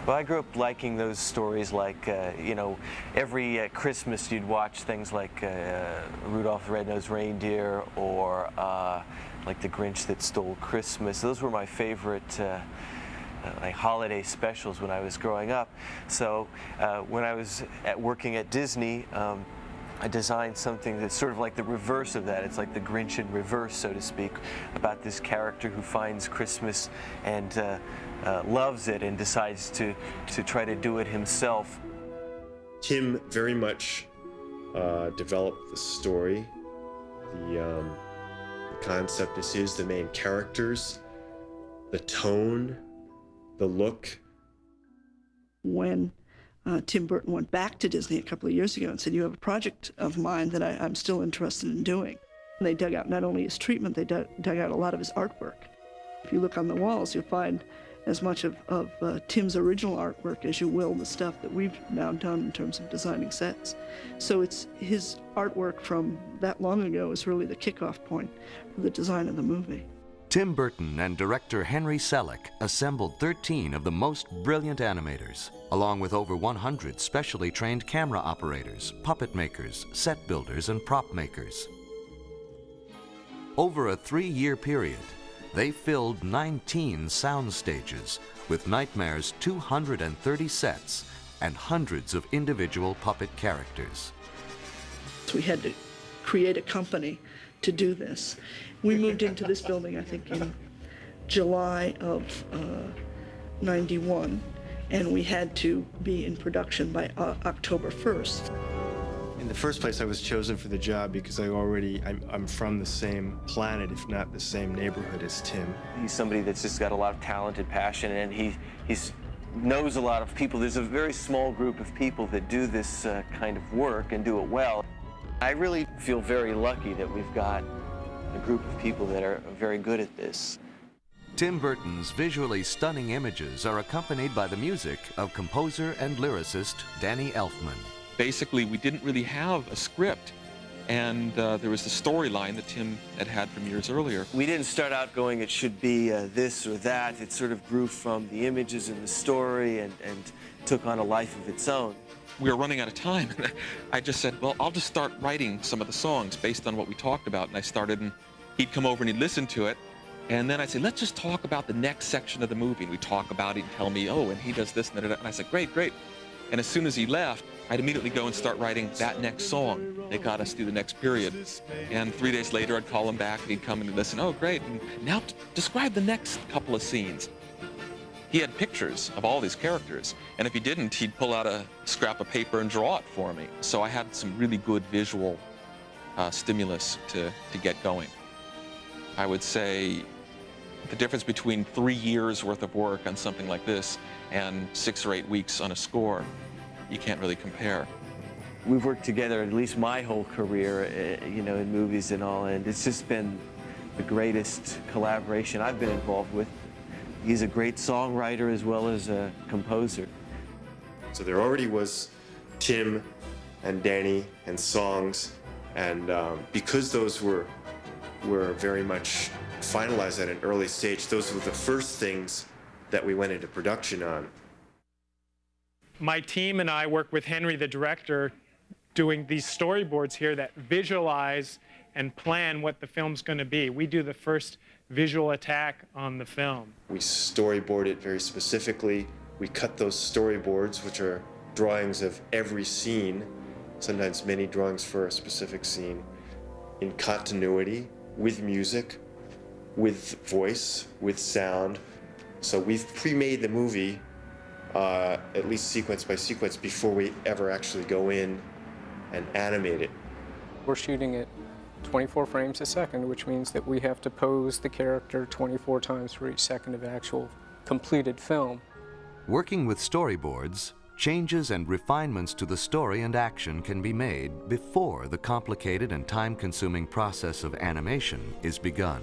Well, I grew up liking those stories like, every Christmas you'd watch things like Rudolph the Red-Nosed Reindeer or like The Grinch That Stole Christmas. Those were my favorite like holiday specials when I was growing up. So when I was working at Disney, I designed something that's sort of like the reverse of that. It's like the Grinch in reverse, so to speak, about this character who finds Christmas and loves it and decides to try to do it himself. Tim very much developed the story, the concept is his, the main characters, the tone, the look. When Tim Burton went back to Disney a couple of years ago and said, "You have a project of mine that I'm still interested in doing." And they dug out not only his treatment, they dug out a lot of his artwork. If you look on the walls, you'll find as much of Tim's original artwork as you will the stuff that we've now done in terms of designing sets. So it's his artwork from that long ago is really the kickoff point for the design of the movie. Tim Burton and director Henry Selick assembled 13 of the most brilliant animators, along with over 100 specially trained camera operators, puppet makers, set builders, and prop makers. Over a 3-year period, they filled 19 sound stages with Nightmare's 230 sets and hundreds of individual puppet characters. So we had to create a company to do this. We moved into this building, I think, in July of '91, and we had to be in production by October 1st. In the first place, I was chosen for the job because I'm from the same planet, if not the same neighborhood as Tim. He's somebody that's just got a lot of talent and passion, and he knows a lot of people. There's a very small group of people that do this kind of work and do it well. I really feel very lucky that we've got a group of people that are very good at this. Tim Burton's visually stunning images are accompanied by the music of composer and lyricist Danny Elfman. Basically, we didn't really have a script, and there was the storyline that Tim had from years earlier. We didn't start out going, it should be this or that. It sort of grew from the images and the story and took on a life of its own. We were running out of time, and I just said, well, I'll just start writing some of the songs based on what we talked about. And I started, and he'd come over and he'd listen to it, and then I'd say, let's just talk about the next section of the movie. And we'd talk about it and tell me, oh, and he does this and that. And I said, great, great. And as soon as he left, I'd immediately go and start writing that next song that got us through the next period. And 3 days later, I'd call him back, and he'd come and listen. Oh, great. And now describe the next couple of scenes. He had pictures of all these characters, and if he didn't, he'd pull out a scrap of paper and draw it for me. So I had some really good visual stimulus to get going. I would say the difference between 3 years worth of work on something like this and 6 or 8 weeks on a score, you can't really compare. We've worked together at least my whole career, in movies and all, and it's just been the greatest collaboration I've been involved with. He's a great songwriter as well as a composer. So there already was Tim and Danny and songs, and because those were very much finalized at an early stage, those were the first things that we went into production on. My team and I work with Henry, the director, doing these storyboards here that visualize and plan what the film's going to be. We do the first visual attack on the film. We storyboard it very specifically. We cut those storyboards, which are drawings of every scene, sometimes many drawings for a specific scene, in continuity, with music, with voice, with sound. So we've pre-made the movie, at least sequence by sequence, before we ever actually go in and animate it. We're shooting at 24 frames a second, which means that we have to pose the character 24 times for each second of actual completed film. Working with storyboards, changes and refinements to the story and action can be made before the complicated and time-consuming process of animation is begun.